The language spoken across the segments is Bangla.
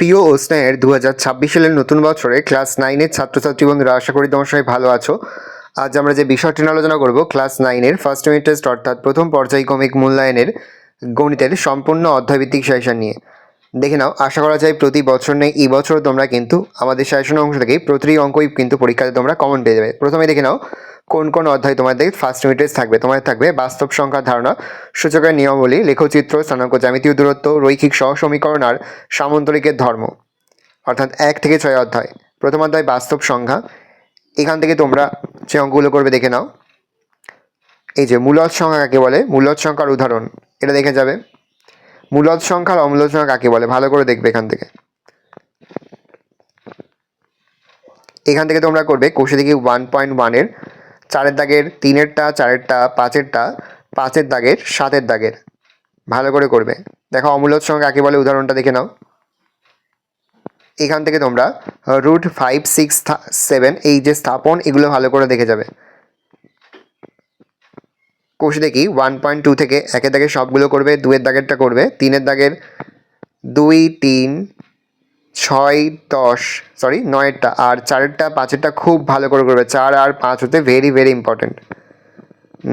প্রিয় ও স্নেহের 2026 সালের নতুন বছরে ক্লাস 9-এর ছাত্রছাত্রী বন্ধুরা, আশা করি তোমার সবাই ভালো আছো। আজ আমরা যে বিষয়টি নিয়ে আলোচনা করব, ক্লাস 9-এর ফার্স্ট ইউনিট টেস্ট অর্থাৎ প্রথম পর্যায়ক্রমিক মূল্যায়নের গণিতের সম্পূর্ণ অধ্যায়ভিত্তিক সাজেশন নিয়ে। দেখে নাও, আশা করা যায় প্রতি বছর নেই এই বছর তোমরা কিন্তু আমাদের সাজেশনের অংশ থেকে প্রতিটি অঙ্কই কিন্তু পরীক্ষাতে তোমরা কমন পেয়ে যাবে। প্রথমে দেখে নাও কোন কোন অধ্যায় তোমাদের ফার্স্ট ইউনিট টেস্ট থাকবে। তোমাদের থাকবে বাস্তব সংখ্যার ধারণা, সূচকের নিয়মাবলী, লেখচিত্র, স্থানাঙ্ক, জ্যামিতীয় দূরত্ব, রৈখিক সহসমীকরণ আর সামন্তরিকের ধর্ম, অর্থাৎ 1 থেকে 6 অধ্যায়। প্রথম অধ্যায় বাস্তব সংখ্যা। এখান থেকে তোমরা যে অঙ্কগুলো করবে দেখে নাও। এই যে মূলদ সংখ্যা কাকে বলে, মূলদ সংখ্যার উদাহরণ এটা দেখে যাবে। মূলদ সংখ্যার অমূলদ সংখ্যা কাকে বলে ভালো করে দেখবে। এখান থেকে তোমরা করবে কোষে দেখি 1.1-এর 4-এর দাগের, 3-এরটা, 4-এরটা, 5-এরটা, 5-এর দাগের, 7-এর দাগের ভালো করে করবে। দেখো অমূলদ সংখ্যা কাকে বলে উদাহরণটা দেখে নাও। এখান থেকে তোমরা রুট 5, 6, 7 এই যে স্থাপন এগুলো ভালো করে দেখে যাবে। কোষে দেখি 1.2 থেকে 1-এর দাগের সবগুলো করবে, 2-এর দাগেরটা করবে, 3-এর দাগের 2, 3, 6, 10 9-এরটা আর 4-এরটা, 5-এরটা খুব ভালো করে করবে। 4 আর 5 হতে ভেরি ভেরি ইম্পর্টেন্ট।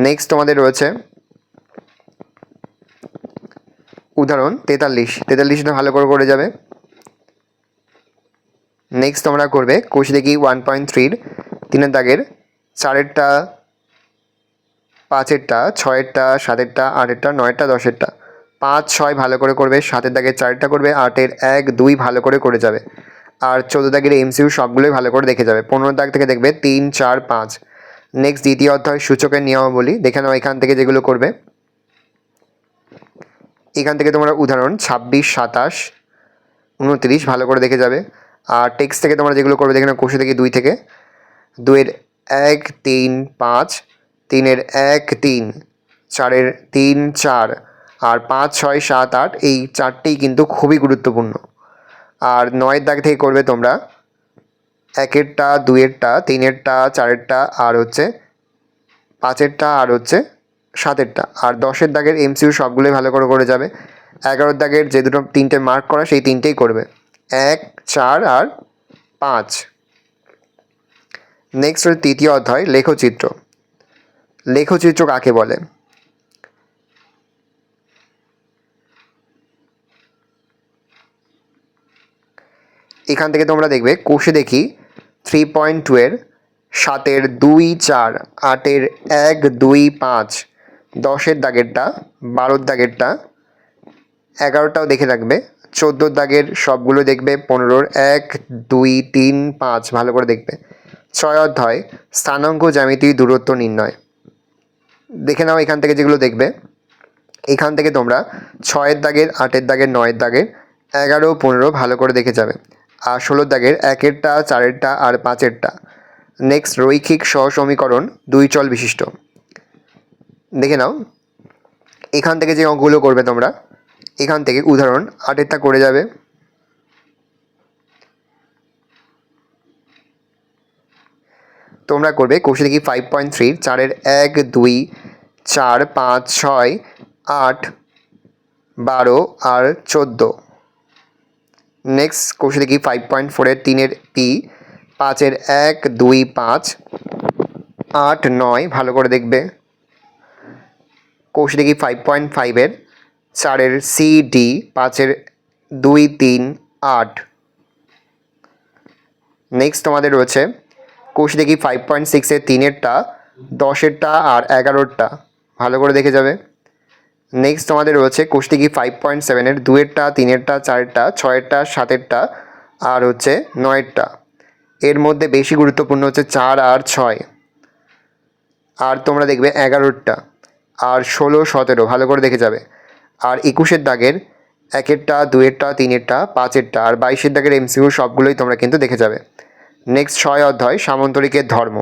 নেক্সট তোমাদের রয়েছে উদাহরণ 43টা ভালো করে যাবে। নেক্সট তোমরা করবে কোষ দেখি 1.3-র 3-এর দাগের, 4-এরটা, 5-এরটা, 6-এরটা, 7-এরটা, 8-এরটা, 9-এরটা, 10-এরটা 5, 6 ভালো করে করবে। 7-এর দাগের 4-এরটা করবে, 8-এর 1, 2 ভালো করে যাবে। আর 14 দাগের এমসিকিউ সবগুলোই ভালো করে দেখে যাবে। 15 দাগ থেকে দেখবে 3, 4, 5। নেক্সট দ্বিতীয় অধ্যায় সূচকের নিয়মাবলী দেখে নাও। এখান থেকে যেগুলো করবে, এখান থেকে তোমরা উদাহরণ 26, 27, 29 ভালো করে দেখে যাবে। আর টেক্সট থেকে তোমরা যেগুলো করবে দেখে নাও। কোষে দেখি 2 থেকে 2-এর 1, 3, 5, 3-এর 1, 3, 4-এর 3, 4 আর 5, 6, 7, 8 এই 4টেই কিন্তু খুবই গুরুত্বপূর্ণ। আর 9-এর দাগ থেকে করবে তোমরা 1-এরটা, 2-এরটা, 3-এরটা, 4-এরটা আর হচ্ছে 5-এরটা আর হচ্ছে 7-এরটা আর 10-এর দাগের এমসিকিউ সবগুলোই ভালো করে যাবে। 11-এর দাগের যে 3টে মার্ক করা সেই 3টেই করবে, 1, 4 আর 5। নেক্সট হচ্ছে তৃতীয় অধ্যায় লেখচিত্র। লেখচিত্র কাকে বলে? এখান থেকে তোমরা দেখবে কোষে দেখি 3.2-এর 7-এর 2, 4, 8-এর 1, 2, 5, 10-এর দাগেরটা, 12-এর দাগেরটা, 11টাও দেখে রাখবে, 14-এর দাগের সবগুলো দেখবে, 15-এর 1, 2, 3, 5 ভালো করে দেখবে। 6 অধ্যায় স্থানাঙ্ক, জ্যামিতি, দূরত্ব নির্ণয় দেখে নাও। এখান থেকে যেগুলো দেখবে, এখান থেকে তোমরা 6-এর দাগের, 8-এর দাগের, 9-এর দাগের, 11, 15 ভালো করে দেখে যাবে। আর 16-এর দাগের 1-এরটা, 4-এরটা আর 5-এরটা। নেক্সট রৈখিক সহসমীকরণ 2 চল বিশিষ্ট দেখে নাও। এখান থেকে যে অঙ্কগুলো করবে তোমরা, এখান থেকে উদাহরণ 8-এরটা করে যাবে। তোমরা করবে কোষে দেখি 5.3, 4-এর 1, 2, 4, 5, 6, 8, 12 আর 14। নেক্সট কোষে দেখি 5.4-এর 3-এর পি, 5-এর 1, 2, 5, 8, 9 ভালো করে দেখবে। কোষে দেখি 5.5-এর 4-এর সি, ডি, 5-এর 2, 3, 8। নেক্সট তোমাদের রয়েছে কোষে দেখি 5.6-এর 3-এরটা, 10-এরটা আর 11-এরটা ভালো করে দেখে যাবে। নেক্সট তোমাদের রয়েছে কোষ দেখি 5.7-এর 2-এরটা, 3-এরটা, 4-এরটা, 6-এরটা, 7-এরটা আর হচ্ছে 9-এরটা। এর মধ্যে বেশি গুরুত্বপূর্ণ হচ্ছে 4 আর 6 আর তোমরা দেখবে 11-এরটা আর 16, 17 ভালো করে দেখে যাবে। আর 21-এর দাগের 1-এরটা, 2-এরটা, 3-এরটা, 5-এরটা আর 22-এর দাগের এমসিকিউ সবগুলোই তোমরা কিন্তু দেখে যাবে। নেক্সট 6 অধ্যায় সামান্তরিকের ধর্ম।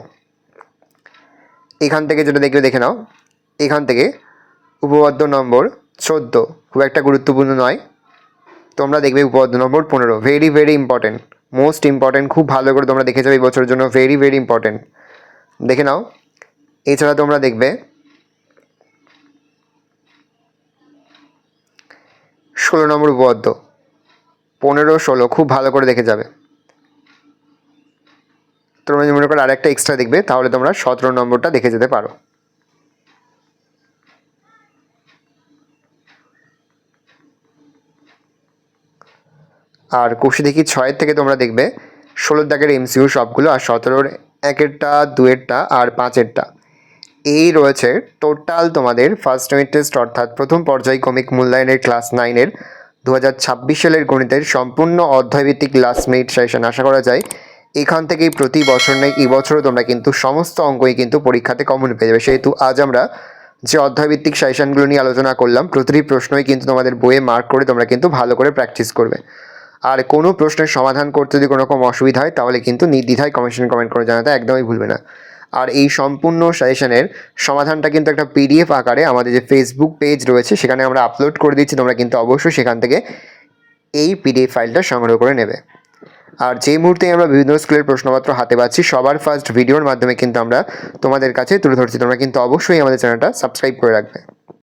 এখান থেকে যেটা দেখবে দেখে নাও। এখান থেকে উপপাদ্য নম্বর 14 খুব একটা গুরুত্বপূর্ণ নয়, তোমরা দেখবে উপপাদ্য নম্বর 15 very very important, most important, খুব ভালো করে তোমরা দেখে যাবে এই বছরের জন্য, ভেরি ভেরি ইম্পর্টেন্ট দেখে নাও। এছাড়া তোমরা দেখবে 16 নম্বর উপপাদ্য 15, 16 খুব ভালো করে দেখে যাবে। তোমরা যদি মনে করো আরেকটা এক্সট্রা দেখবে তাহলে তোমরা 17 নম্বরটা দেখে যেতে পারো। আর কোষে দেখি 6 থেকে তোমরা দেখবে 16 দাগের এমসিকিউ সবগুলো, আর 17-র 1-এরটা, 2-এরটা আর 5-এরটা। এই রয়েছে টোটাল তোমাদের ফার্স্ট ইউনিট টেস্ট অর্থাৎ প্রথম পর্যায়ক্রমিক মূল্যায়নের ক্লাস 9-এর 2026 সালের গণিতের সম্পূর্ণ অধ্যায়ভিত্তিক লাস্ট মিনিট সেশন। আশা করা যায় এখান থেকেই প্রতি বছর নেই এবছরও তোমরা কিন্তু সমস্ত অঙ্কই কিন্তু পরীক্ষাতে কমন পেয়ে যাবে। সেহেতু আজ আমরা যে অধ্যায়ভিত্তিক সেশনগুলো নিয়ে আলোচনা করলাম প্রতিটি প্রশ্নই কিন্তু তোমাদের বইয়ে মার্ক করে তোমরা কিন্তু ভালো করে প্র্যাকটিস করবে। আর কোনো প্রশ্নের সমাধান করতে যদি কোনো রকম অসুবিধা হয় তাহলে কিন্তু নির্দ্বিধায় কমেন্ট করে জানাতে একদমই ভুলবে না। আর এই সম্পূর্ণ সেশনের সমাধানটা কিন্তু একটা পিডিএফ আকারে আমাদের যে ফেসবুক পেজ রয়েছে সেখানে আমরা আপলোড করে দিচ্ছি, তোমরা কিন্তু অবশ্যই সেখান থেকে এই পিডিএফ ফাইলটা সংগ্রহ করে নেবে। আর যেই মুহূর্তে আমরা বিভিন্ন স্কুলের প্রশ্নপত্র হাতে পাচ্ছি সবার ফার্স্ট ভিডিওর মাধ্যমে কিন্তু আমরা তোমাদের কাছে তুলে ধরছি। তোমরা কিন্তু অবশ্যই আমাদের চ্যানেলটা সাবস্ক্রাইব করে রাখবে।